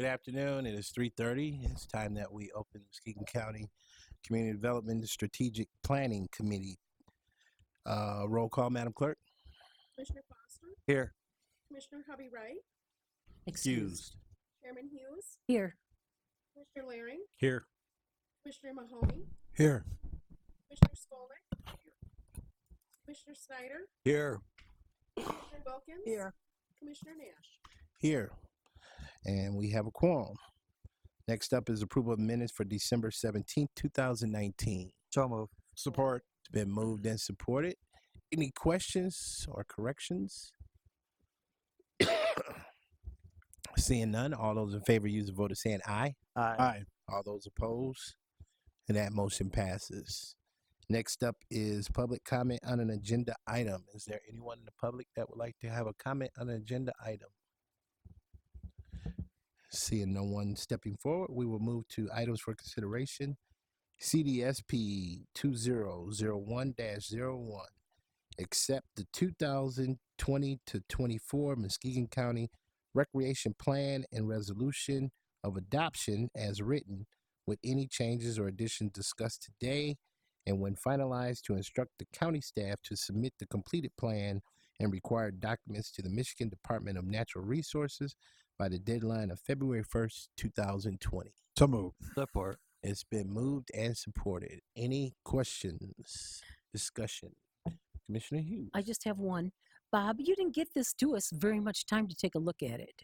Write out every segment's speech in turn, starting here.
Good afternoon. It is 3:30. It's time that we open the Muskegon County Community Development Strategic Planning Committee. Roll call, Madam Clerk. Commissioner Foster, Here. Commissioner Hubby Wright, Excused. Chairman Hughes, Here. Commissioner Laring, Here. Commissioner Mahoney, Here. Commissioner Skolnick, Commissioner Snyder, Here. Commissioner Wilkins, Here. Commissioner Nash. Here. And we have a quorum. Next up is approval of minutes for December 17th, 2019. So moved. Support. It's been moved and supported. Any questions or corrections? Seeing none, all those in favor use the vote of saying aye. Aye. All those opposed? And that motion passes. Next up is public comment on an agenda item. Is there anyone in the public that would like to have a comment on an agenda item? Seeing no one stepping forward, we will move to items for consideration. CDSP 2001-01. Accept the 2020 to 24 Muskegon County Recreation Plan and Resolution of Adoption as written, with any changes or additions discussed today, and when finalized, to instruct the county staff to submit the completed plan and required documents to the Michigan Department of Natural Resources by the deadline of February 1st, 2020. So moved. Support. It's been moved and supported. Any questions? Discussion? Commissioner Hughes. I just have one. Bob, you didn't give this to us very much time to take a look at it.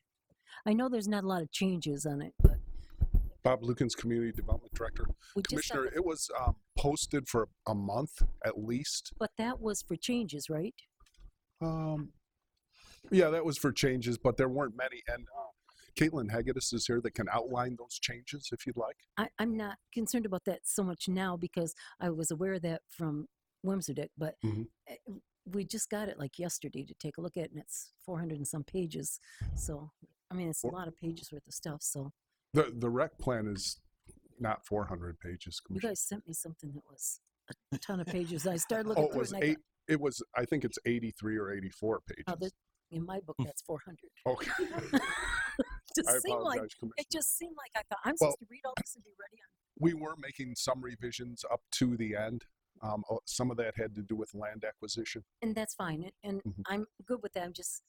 I know there's not a lot of changes on it, but Bob Lukens, Community Development Director. we just Commissioner, it was posted for a month at least. but that was for changes, right? Yeah, that was for changes, but there weren't many. And Caitlin Hagedis is here that can outline those changes if you'd like. I'm not concerned about that so much now because I was aware of that from Wimserdick, but Mhm. we just got it like yesterday to take a look at, and it's 400 and some pages. So, I mean, it's a lot of pages worth of stuff. So, The rec plan is not 400 pages, you Commissioner. guys sent me something that was a ton of pages. I started looking Oh, it through was it, and I eight. It was, I think it's 83 or 84 pages. in my book, that's 400. Okay. Just I seemed like apologize, Commissioner. it just seemed like I thought I'm Well- supposed to read all this and be ready on. We were making some revisions up to the end. Some of that had to do with land acquisition. And that's fine. And Mhm. I'm good with that. I'm just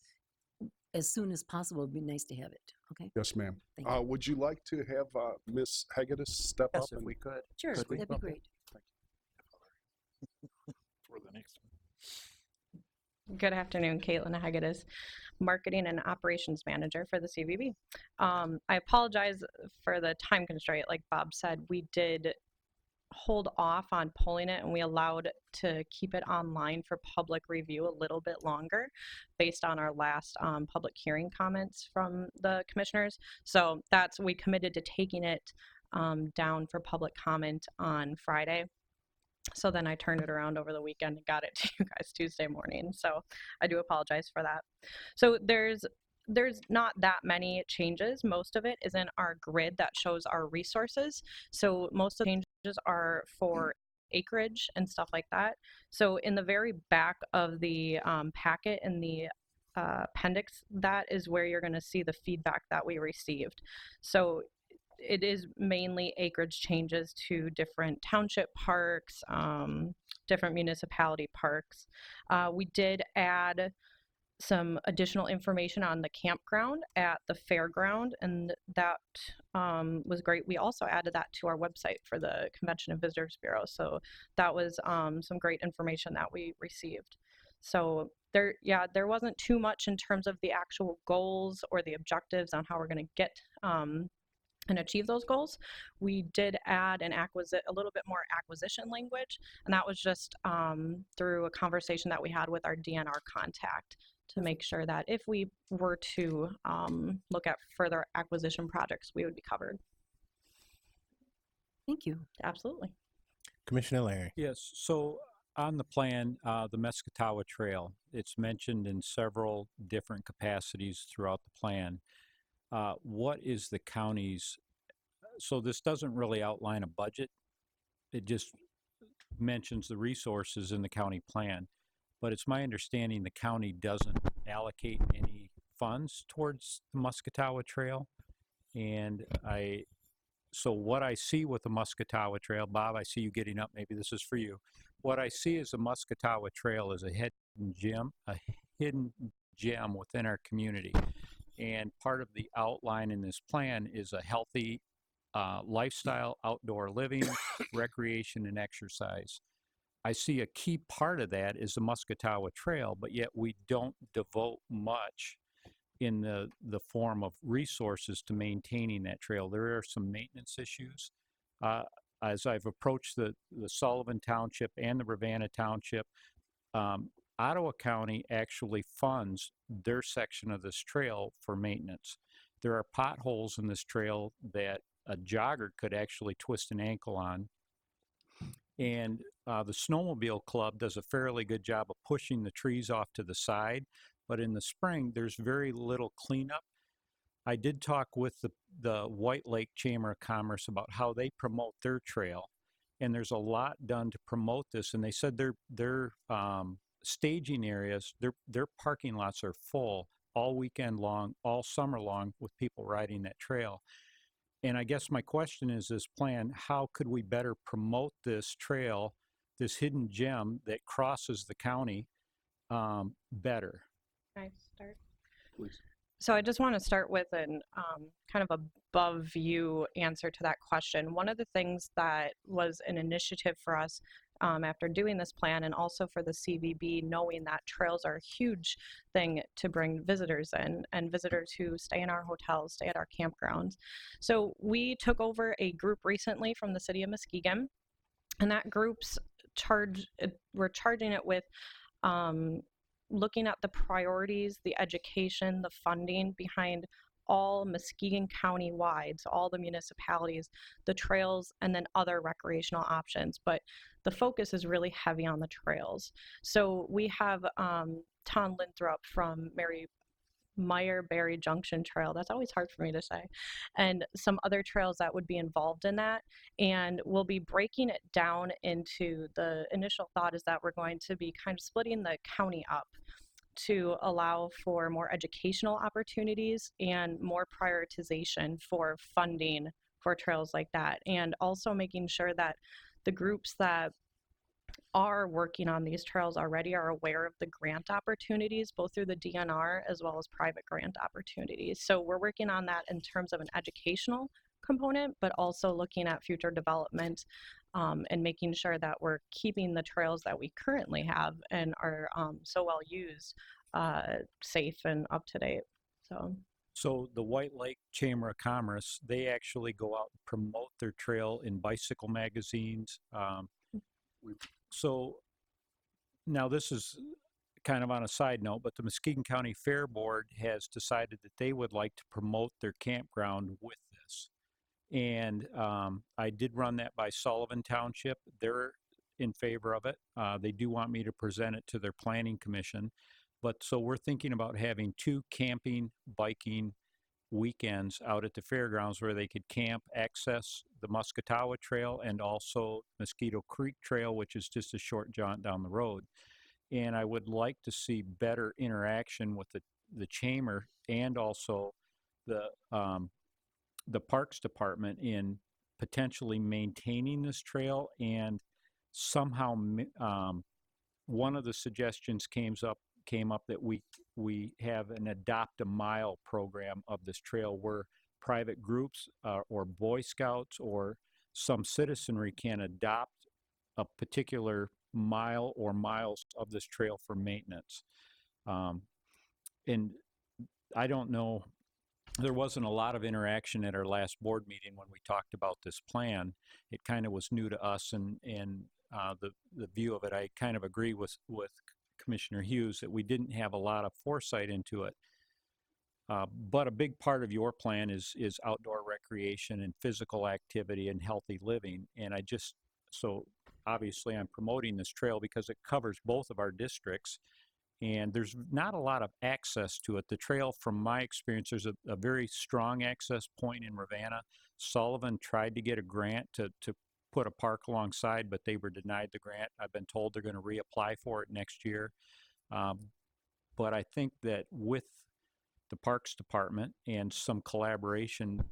as soon as possible. It'd be nice to have it. Okay. Yes, ma'am. Thank you. Would you like to have Miss Hagedis step Yes, up? if And we could. Sure. Could we? That'd be Okay. great. For the next one. Good afternoon, Caitlin Hagedis, Marketing and Operations Manager for the CVB. I apologize for the time constraint. Like Bob said, we did hold off on pulling it and we allowed to keep it online for public review a little bit longer based on our last public hearing comments from the commissioners. So we committed to taking it down for public comment on Friday. So then I turned it around over the weekend and got it to you guys Tuesday morning. So I do apologize for that. So there's not that many changes. Most of it is in our grid that shows our resources. So most of the changes are for acreage and stuff like that. So in the very back of the packet in the appendix, that is where you're going to see the feedback that we received. So it is mainly acreage changes to different township parks, different municipality parks. We did add some additional information on the campground at the fairground, and that was great. We also added that to our website for the Convention and Visitors Bureau. So that was some great information that we received. So there wasn't too much in terms of the actual goals or the objectives on how we're going to get and achieve those goals. We did add a little bit more acquisition language, and that was just through a conversation that we had with our DNR contact to make sure that if we were to look at further acquisition projects, we would be covered. Thank you. Absolutely. Commissioner Larry. Yes, so on the plan, the Muskegon Trail, it's mentioned in several different capacities throughout the plan. What is the county's, so this doesn't really outline a budget. It just mentions the resources in the county plan. But it's my understanding the county doesn't allocate any funds towards the Muskegon Trail. And so what I see with the Muscatawa Trail, Bob, I see you getting up. Maybe this is for you. What I see is the Muscatawa Trail is a hidden gem within our community. And part of the outline in this plan is a healthy lifestyle, outdoor living, recreation, and exercise. I see a key part of that is the Muscatawa Trail, but yet we don't devote much in the form of resources to maintaining that trail. There are some maintenance issues. As I've approached the Sullivan Township and the Ravenna Township, Ottawa County actually funds their section of this trail for maintenance. There are potholes in this trail that a jogger could actually twist an ankle on. And the Snowmobile Club does a fairly good job of pushing the trees off to the side, but in the spring, there's very little cleanup. I did talk with the White Lake Chamber of Commerce about how they promote their trail, and there's a lot done to promote this. And they said their staging areas, their parking lots are full all weekend long, all summer long, with people riding that trail. And I guess my question is this plan, how could we better promote this trail, this hidden gem that crosses the county better? Can I start? Please. So I just want to start with an kind of above view answer to that question. One of the things that was an initiative for us after doing this plan, and also for the CVB, knowing that trails are a huge thing to bring visitors in, and visitors who stay in our hotels, stay at our campgrounds. So we took over a group recently from the city of Muskegon, and that group's we're charging it with looking at the priorities, the education, the funding behind all Muskegon County wide, so all the municipalities, the trails, and then other recreational options. But the focus is really heavy on the trails. So we have Ton Linthrop from Berry Junction Trail. That's always hard for me to say. And some other trails that would be involved in that. And we'll be breaking it down into, the initial thought is that we're going to be kind of splitting the county up to allow for more educational opportunities and more prioritization for funding for trails like that. And also making sure that the groups that are working on these trails already are aware of the grant opportunities, both through the DNR as well as private grant opportunities. So we're working on that in terms of an educational component, but also looking at future development and making sure that we're keeping the trails that we currently have and are so well used safe and up to date. So the White Lake Chamber of Commerce, they actually go out and promote their trail in bicycle magazines. So now this is kind of on a side note, but the Muskegon County Fair Board has decided that they would like to promote their campground with this. And I did run that by Sullivan Township. They're in favor of it. They do want me to present it to their planning commission. But so we're thinking about having 2 camping, biking weekends out at the fairgrounds where they could camp, access the Muscatawa Trail and also Mosquito Creek Trail, which is just a short jaunt down the road. And I would like to see better interaction with the chamber and also the Parks Department in potentially maintaining this trail. And somehow one of the suggestions came up that we have an Adopt a Mile program of this trail where private groups or Boy Scouts or some citizenry can adopt a particular mile or miles of this trail for maintenance. And I don't know, there wasn't a lot of interaction at our last board meeting when we talked about this plan. It kind of was new to us, and the view of it, I kind of agree with Commissioner Hughes that we didn't have a lot of foresight into it. But a big part of your plan is outdoor recreation and physical activity and healthy living. And so obviously I'm promoting this trail because it covers both of our districts, and there's not a lot of access to it. The trail, from my experience, there's a very strong access point in Ravenna. Sullivan tried to get a grant to put a park alongside, but they were denied the grant. I've been told they're going to reapply for it next year. But I think that with the Parks Department and some collaboration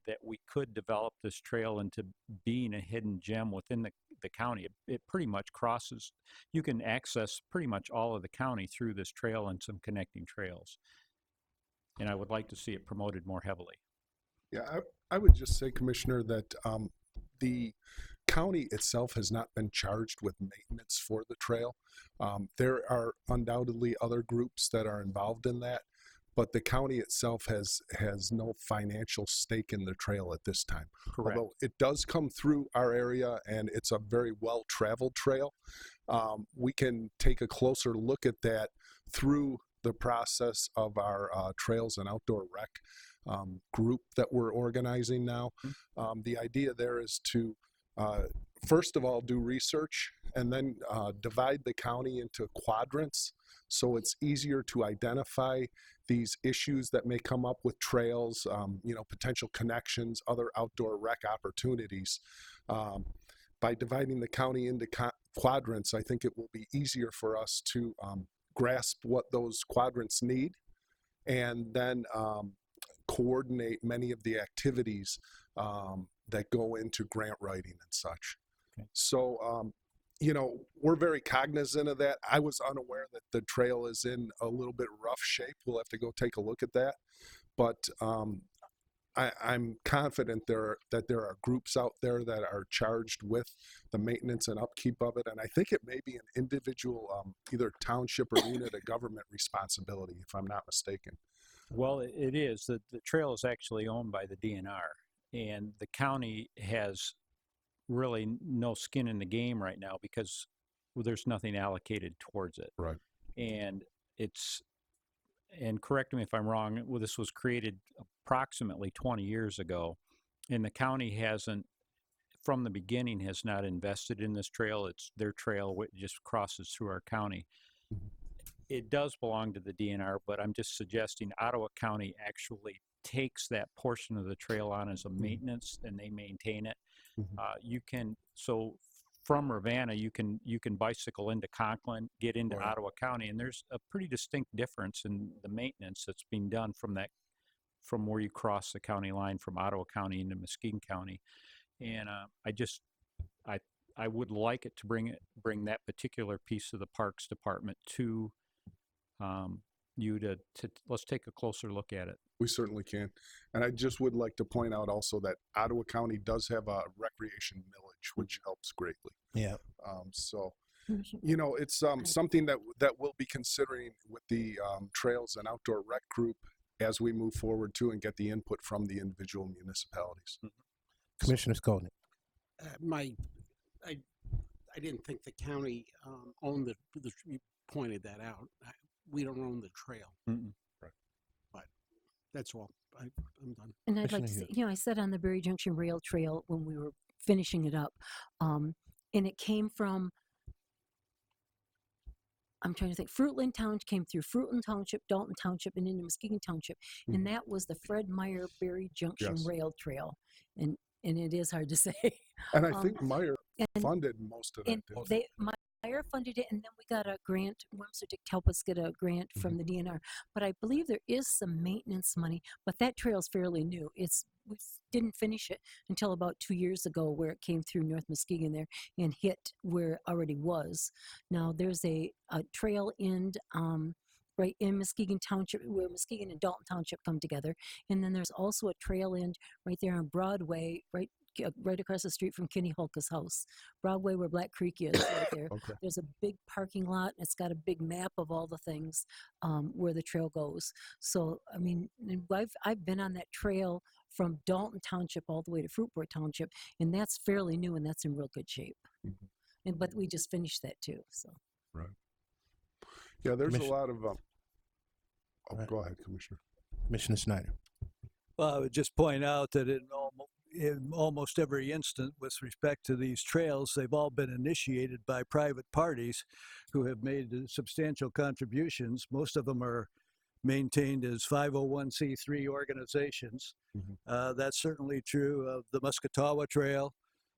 that we could develop this trail into being a hidden gem within the county. It pretty much crosses, you can access pretty much all of the county through this trail and some connecting trails. And I would like to see it promoted more heavily. Yeah, I would just say, Commissioner, that the county itself has not been charged with maintenance for the trail. There are undoubtedly other groups that are involved in that, but the county itself has no financial stake in the trail at this time. Correct. Although it does come through our area and it's a very well-traveled trail, we can take a closer look at that through the process of our Trails and Outdoor Rec group that we're organizing now. The idea there is to first of all do research and then divide the county into quadrants so it's easier to identify these issues that may come up with trails, potential connections, other outdoor rec opportunities. By dividing the county into quadrants, I think it will be easier for us to grasp what those quadrants need and then coordinate many of the activities that go into grant writing and such. Okay. So, we're very cognizant of that. I was unaware that the trail is in a little bit rough shape. We'll have to go take a look at that. But I'm confident that there are groups out there that are charged with the maintenance and upkeep of it. And I think it may be an individual, either township or unit of government responsibility, if I'm not mistaken. Well, it is. The trail is actually owned by the DNR, and the county has really no skin in the game right now because there's nothing allocated towards it. Right. And correct me if I'm wrong, well, this was created approximately 20 years ago, and the county hasn't, from the beginning, has not invested in this trail. It's their trail, it just crosses through our county. It does belong to the DNR, but I'm just suggesting Ottawa County actually takes that portion of the trail on as a maintenance, and they maintain it. So from Ravenna, you can bicycle into Conklin, get into Right. Ottawa County, and there's a pretty distinct difference in the maintenance that's being done from where you cross the county line from Ottawa County into Muskegon County. And I would like it to bring that particular piece of the Parks Department to you to let's take a closer look at it. We certainly can. And I just would like to point out also that Ottawa County does have a recreation millage, which helps greatly. Yeah. So, it's something that we'll be considering with the Trails and Outdoor Rec group as we move forward too and get the input from the individual municipalities. Commissioner Skolnick. I didn't think the county owned you pointed that out. We don't own the trail. Right. But that's all. I'm done. And I'd like to Commissioner say, I said on the Berry Junction Rail Trail when we were finishing it up, and it came from, I'm trying to think, Fruitland Township came through Fruitland Township, Dalton Township, and into Muskegon Township. And that was the Fred Meyer Berry Junction Yes. Rail Trail. And it is hard to say. And I think Meyer and- funded most of that. And didn't he? Meyer funded it, and then we got a grant. Wimser to help us get a grant from the DNR. But I believe there is some maintenance money. But that trail's fairly new. We didn't finish it until about 2 years ago, where it came through North Muskegon there and hit where it already was. Now there's a trail end right in Muskegon Township, where Muskegon and Dalton Township come together, and then there's also a trail end right there on Broadway, right across the street from Kenny Holka's house. Broadway, where Black Creek is, right there. Okay. There's a big parking lot, and it's got a big map of all the things where the trail goes. So, I mean, and I've been on that trail from Dalton Township all the way to Fruitport Township, and that's fairly new, and that's in real good shape. But we just finished that too. So. Right. Yeah, there's a Commissioner- lot of. Right. Go ahead, Commissioner. Commissioner Snyder. Well, I would just point out that in almost every instant with respect to these trails, they've all been initiated by private parties who have made substantial contributions. Most of them are maintained as 501c3 organizations. That's certainly true of the Musketawa Trail.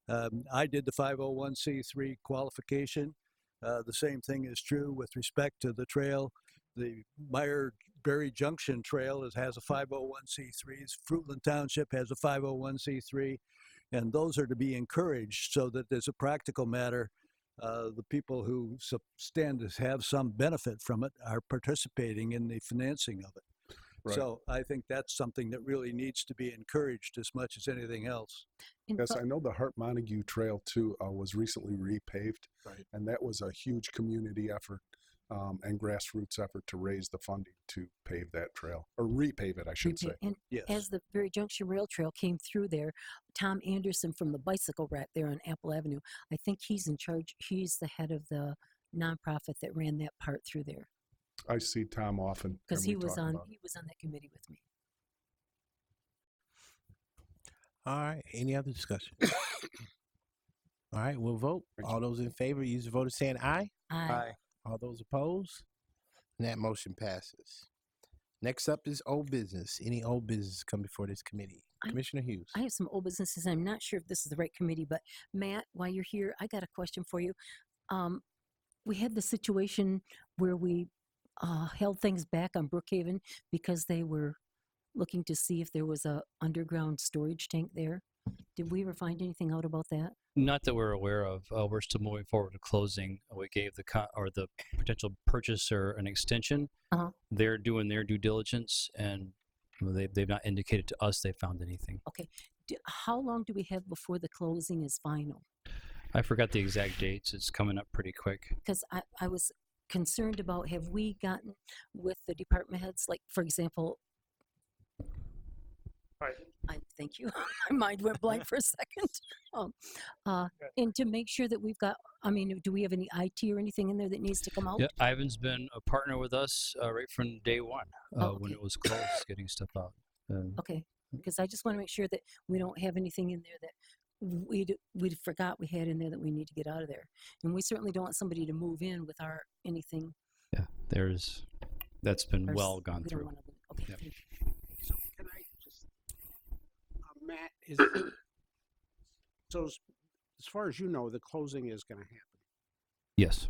I did the 501c3 qualification. The same thing is true with respect to the trail. The Meyer Berry Junction Trail has a 501c3. Fruitland Township has a 501c3, and those are to be encouraged so that, as a practical matter, the people who stand to have some benefit from it are participating in the financing of it. Right. So I think that's something that really needs to be encouraged as much as anything else. Yes, I know the Hart Montague Trail too was recently repaved, Right. and that was a huge community effort and grassroots effort to raise the funding to pave that trail, or repave it, I should say. And Yes. as the Berry Junction Rail Trail came through there, Tom Anderson from the Bicycle Rack there on Apple Avenue, I think he's in charge. He's the head of the nonprofit that ran that part through there, I see Tom often. because and he we was talk on about it. that committee with me. All right. Any other discussion? All right, we'll vote. Thank All those in favor, use the vote of saying aye. I All those opposed? And that motion passes. Next up is old business. Any old business come before this committee? Commissioner Hughes. I have some old businesses. I'm not sure if this is the right committee, but Matt, while you're here, I got a question for you. We had the situation where we held things back on Brookhaven because they were looking to see if there was a underground storage tank there. Did we ever find anything out about that? Not that we're aware of. We're still moving forward to closing. We gave the the potential purchaser an extension. Uh-huh. They're doing their due diligence, and they've not indicated to us they found anything. Okay. How long do we have before the closing is final? I forgot the exact dates. It's coming up pretty quick. Because I was concerned about, have we gotten with the department heads, like, for example, thank you. My mind went blank for a second. And to make sure that we've got, I mean, do we have any IT or anything in there that needs to come out? Yeah, Ivan's been a partner with us right from day one when Okay. it was closed, getting stuff out. Okay. Because I just want to make sure that we don't have anything in there that we forgot we had in there that we need to get out of there. And we certainly don't want somebody to move in with anything. Yeah, that's been our s- well gone we don't through. wanna- Okay. Yep. Thank you. So can I just, Matt, so as far as you know, the closing is going to happen. Yes.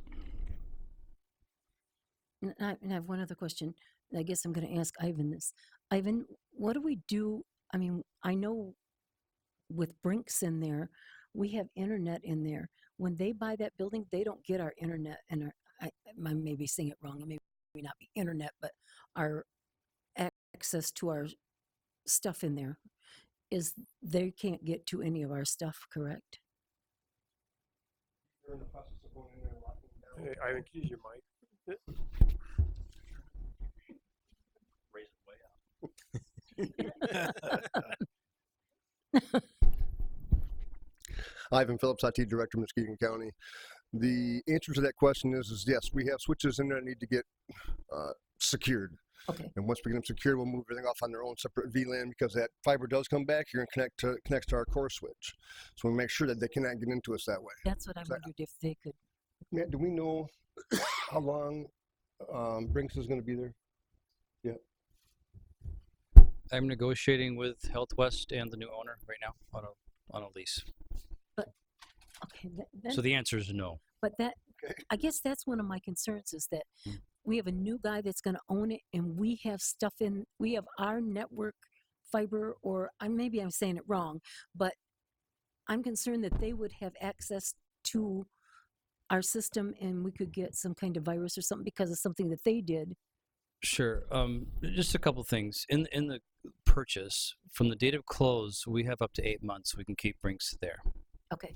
And I have one other question. I guess I'm going to ask Ivan this. Ivan, what do we do? I mean, I know with Brinks in there, we have internet in there. When they buy that building, they don't get our internet and I may be saying it wrong. It may not be internet, but our access to our stuff in there is they can't get to any of our stuff, correct? I think use your mic. Raise it way up. Ivan Phillips, IT Director, Muskegon County. The answer to that question is yes, we have switches in there that need to get secured. Okay. And once we get them secured, we'll move everything off on their own separate VLAN, because that fiber does come back. You're going to connect to our core switch. So we make sure that they cannot get into us that way. That's what I wondered if they could. Matt, do we know how long Brinks is going to be there? Yeah. I'm negotiating with Health West and the new owner right now on a lease. Okay. So the answer is no. But I guess that's one of my concerns is that we have a new guy that's going to own it, and we have we have our network fiber, or maybe I'm saying it wrong, but I'm concerned that they would have access to our system and we could get some kind of virus or something because of something that they did. Sure. Just a couple things. In the purchase, from the date of close, we have up to 8 months we can keep Brinks there. Okay.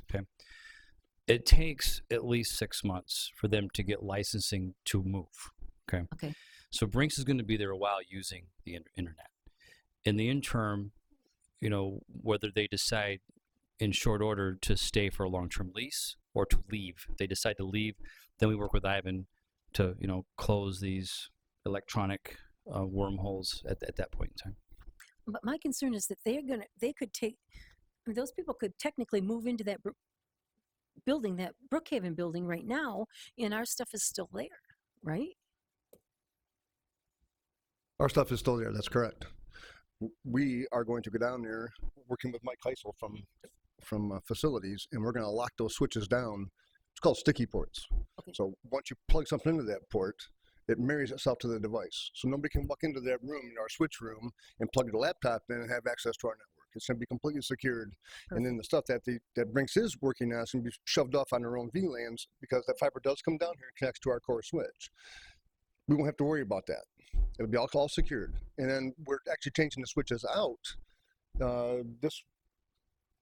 It takes at least 6 months for them to get licensing to move. Okay. So Brinks is going to be there a while using the internet. In the interim, whether they decide in short order to stay for a long-term lease or to leave, if they decide to leave, then we work with Ivan to, close these electronic wormholes at that point in time. But my concern is that those people could technically move into that building, that Brookhaven building right now, and our stuff is still there, right? Our stuff is still there. That's correct. We are going to go down there, working with Mike Heisel from facilities, and we're going to lock those switches down. It's called sticky ports. Okay. So once you plug something into that port, it marries itself to the device. So nobody can walk into that room, our switch room, and plug the laptop in and have access to our network. It's going to be completely secured. And then the stuff that Brinks is working on is going to be shoved off on their own VLANs because that fiber does come down here and connects to our core switch. We won't have to worry about that. It'll be all secured. And then we're actually changing the switches out this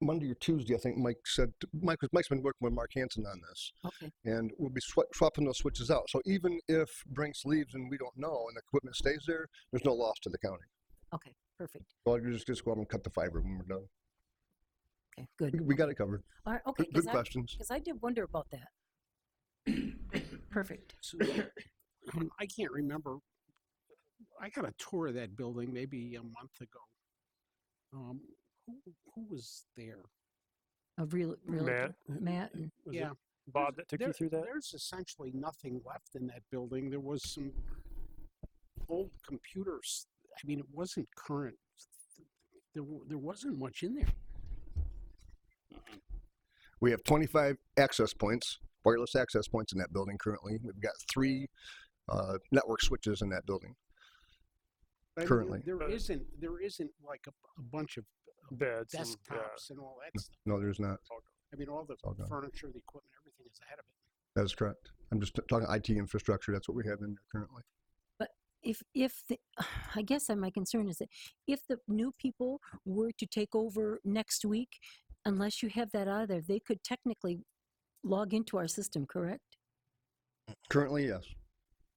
Monday or Tuesday, I think Mike said. Mike's been working with Mark Hansen on this. Okay. And we'll be swapping those switches out. So even if Brinks leaves and we don't know and the equipment stays there, there's no loss to the county. Okay. Perfect. Well, you just go up and cut the fiber when we're done. Okay. Good. We got it covered. All right. Okay. Good questions. Because I did wonder about that. Perfect. So, I can't remember. I got a tour of that building maybe a month ago. Who was there? A real Matt and Was Yeah. it Bob that took you through that? There's essentially nothing left in that building. There was some old computers. I mean, it wasn't current. There wasn't much in there. We have 25 access points, wireless access points in that building currently. We've got 3 network switches in that building. I mean, Currently. there isn't like a bunch of Beds. desktops and all that stuff. No, there's not. I mean, all the all gone. furniture, the equipment, everything is ahead of it. That is correct. I'm just talking IT infrastructure. That's what we have in there currently. if the, I guess my concern is that if the new people were to take over next week, unless you have that out of there, they could technically log into our system, correct? Currently, yes.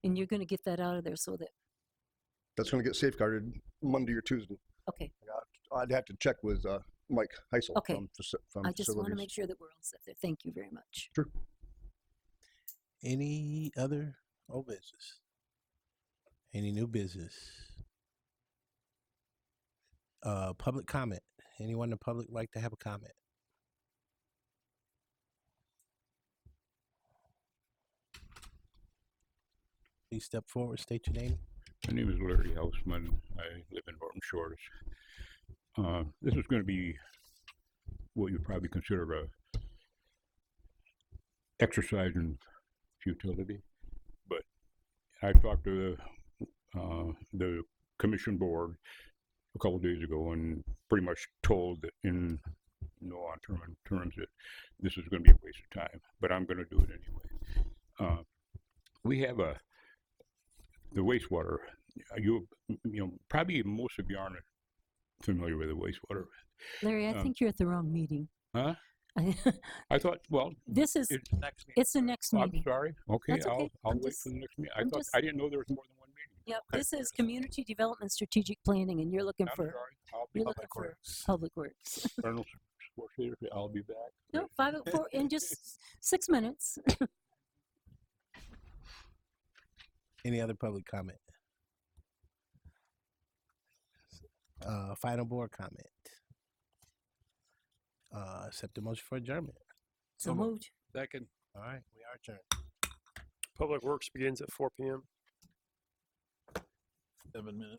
And you're going to get that out of there so that, That's going to get safeguarded Monday or Tuesday. okay. I'd have to check with Mike Heisel Okay. from I just want to facilities. make sure that we're all set there. Thank you very much. Sure. Any other old business? Any new business? Public comment. Anyone in the public like to have a comment? Please step forward, state your name. My name is Larry Hausman. I live in Norton Shores. This is going to be what you probably consider a exercise in futility, but I talked to the commission board a couple of days ago and pretty much told that in no undetermined terms that this is going to be a waste of time, but I'm going to do it anyway. We have the wastewater. You know, probably most of you aren't familiar with the wastewater. Larry, I think you're at the wrong meeting. Huh? I thought, well, This is, it's Next meeting. it's the next I'm meeting. sorry. Okay, That's okay. I'll I'm wait just- for the next meeting. I'm just- I didn't know there was more than one meeting. Yep, Okay. this is Community Development Strategic Planning, and you're looking I'm for, sorry. I'll be you're back. looking for Public Works. Colonel Schwarzenegger, I'll be back. No, 5 in just 6 minutes. Any other public comment? Final board comment. Accept the motion for adjournment. So moved. Second. All right, we are adjourned. Public Works begins at 4 p.m. 7 minutes.